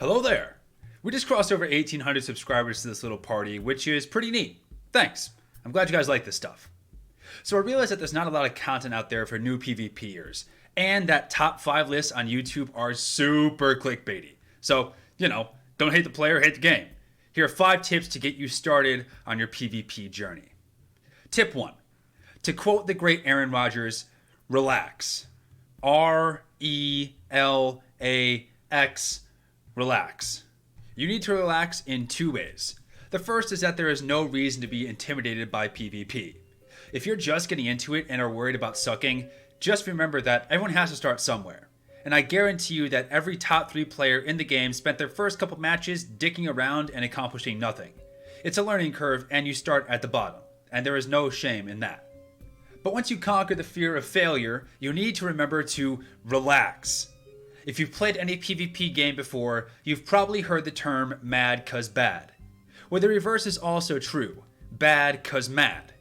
Hello there! We just crossed over 1,800 subscribers to this little party, which is pretty neat. Thanks. I'm glad you guys like this stuff. So I realize that there's not a lot of content out there for new PvPers, and that top 5 lists on YouTube are super clickbaity. So, don't hate the player, hate the game. Here are 5 tips to get you started on your PvP journey. Tip 1. To quote the great Aaron Rodgers, relax. R-E-L-A-X. Relax. You need to relax in 2 ways. The first is that there is no reason to be intimidated by PvP. If you're just getting into it and are worried about sucking, just remember that everyone has to start somewhere. And I guarantee you that every top 3 player in the game spent their first couple matches dicking around and accomplishing nothing. It's a learning curve and you start at the bottom, and there is no shame in that. But once you conquer the fear of failure, you need to remember to relax. If you've played any PvP game before, you've probably heard the term mad cuz bad. Well, the reverse is also true, bad cuz mad.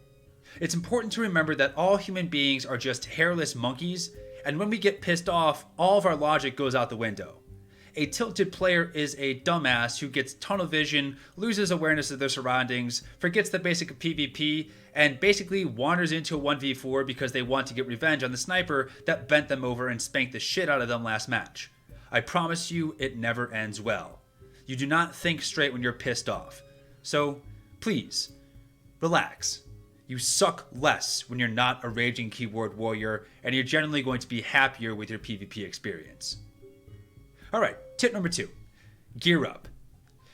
It's important to remember that all human beings are just hairless monkeys, and when we get pissed off, all of our logic goes out the window. A tilted player is a dumbass who gets tunnel vision, loses awareness of their surroundings, forgets the basic of PvP, and basically wanders into a 1v4 because they want to get revenge on the sniper that bent them over and spanked the shit out of them last match. I promise you, it never ends well. You do not think straight when you're pissed off. So, please, relax. You suck less when you're not a raging keyboard warrior, and you're generally going to be happier with your PvP experience. Alright, tip number 2. Gear up.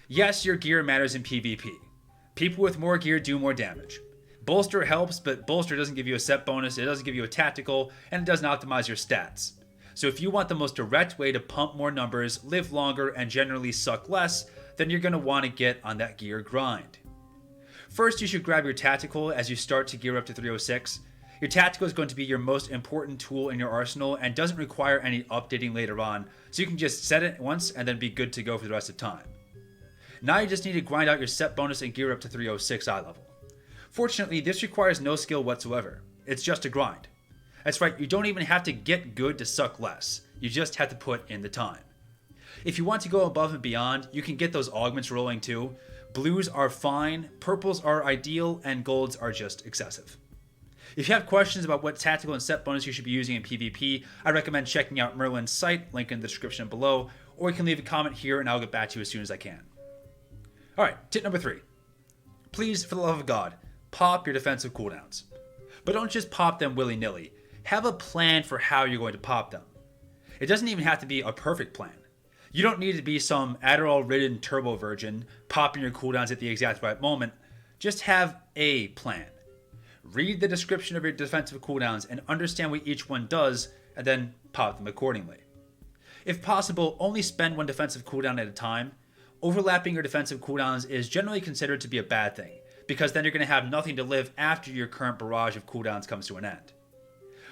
Yes, your gear matters in PvP. People with more gear do more damage. Bolster helps, but bolster doesn't give you a set bonus, it doesn't give you a tactical, and it doesn't optimize your stats. So if you want the most direct way to pump more numbers, live longer, and generally suck less, then you're going to want to get on that gear grind. First, you should grab your tactical as you start to gear up to 306. Your tactical is going to be your most important tool in your arsenal and doesn't require any updating later on, so you can just set it once and then be good to go for the rest of the time. Now you just need to grind out your set bonus and gear up to 306 eye level. Fortunately, this requires no skill whatsoever. It's just a grind. That's right, you don't even have to get good to suck less. You just have to put in the time. If you want to go above and beyond, you can get those augments rolling too. Blues are fine, purples are ideal, and golds are just excessive. If you have questions about what tactical and set bonus you should be using in PvP, I recommend checking out Merlin's site, link in the description below, or you can leave a comment here and I'll get back to you as soon as I can. Alright, tip number 3. Please, for the love of God, pop your defensive cooldowns. But don't just pop them willy-nilly. Have a plan for how you're going to pop them. It doesn't even have to be a perfect plan. You don't need to be some Adderall-ridden turbo virgin, popping your cooldowns at the exact right moment. Just have a plan. Read the description of your defensive cooldowns and understand what each one does, and then pop them accordingly. If possible, only spend one defensive cooldown at a time. Overlapping your defensive cooldowns is generally considered to be a bad thing, because then you're going to have nothing to live after your current barrage of cooldowns comes to an end.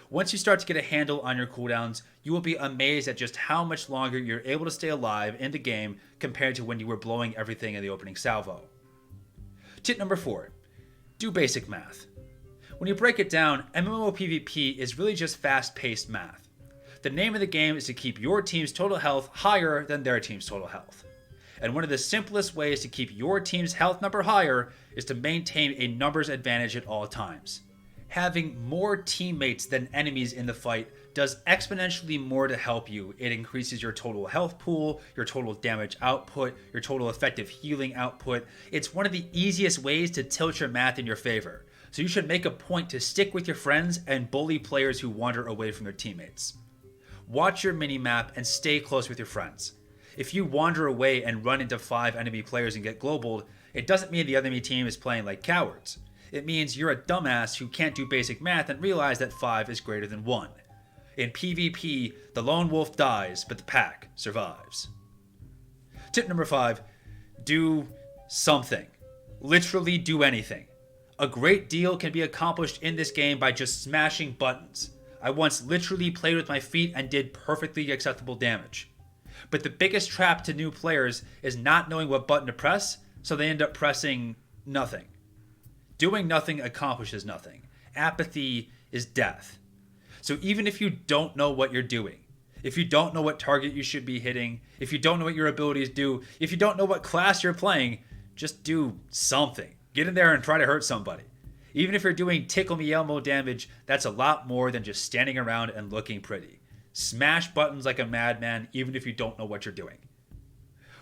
Once you start to get a handle on your cooldowns, you will be amazed at just how much longer you're able to stay alive in the game compared to when you were blowing everything in the opening salvo. Tip number 4. Do basic math. When you break it down, MMO PvP is really just fast-paced math. The name of the game is to keep your team's total health higher than their team's total health. And one of the simplest ways to keep your team's health number higher is to maintain a numbers advantage at all times. Having more teammates than enemies in the fight does exponentially more to help you. It increases your total health pool, your total damage output, your total effective healing output. It's one of the easiest ways to tilt your math in your favor. So you should make a point to stick with your friends and bully players who wander away from their teammates. Watch your minimap and stay close with your friends. If you wander away and run into 5 enemy players and get globaled, it doesn't mean the enemy team is playing like cowards. It means you're a dumbass who can't do basic math and realize that 5 is greater than 1. In PvP, the lone wolf dies, but the pack survives. Tip number 5, do something. Literally do anything. A great deal can be accomplished in this game by just smashing buttons. I once literally played with my feet and did perfectly acceptable damage. But the biggest trap to new players is not knowing what button to press, so they end up pressing nothing. Doing nothing accomplishes nothing. Apathy is death. So even if you don't know what you're doing, If you don't know what target you should be hitting, if you don't know what your abilities do, if you don't know what class you're playing, just do something. Get in there and try to hurt somebody. Even if you're doing Tickle Me Elmo damage, that's a lot more than just standing around and looking pretty. Smash buttons like a madman, even if you don't know what you're doing.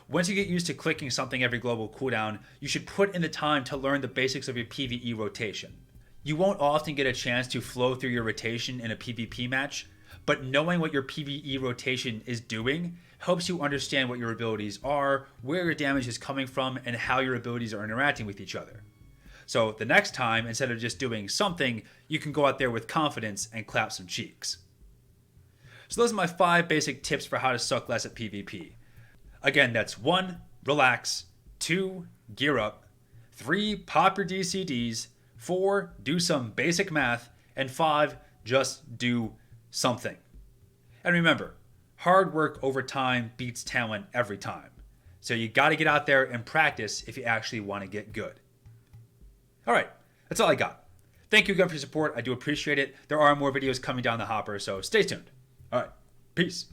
Once you get used to clicking something every global cooldown, you should put in the time to learn the basics of your PvE rotation. You won't often get a chance to flow through your rotation in a PvP match, but knowing what your PvE rotation is doing helps you understand what your abilities are, where your damage is coming from, and how your abilities are interacting with each other. So the next time, instead of just doing something, you can go out there with confidence and clap some cheeks. So those are my 5 basic tips for how to suck less at PvP. Again, that's 1, relax, 2, gear up, 3, pop your DCDs, 4, do some basic math, and 5, just do something. And remember, hard work over time beats talent every time. So you got to get out there and practice if you actually want to get good. All right, that's all I got. Thank you again for your support. I do appreciate it. There are more videos coming down the hopper, so stay tuned. All right, peace.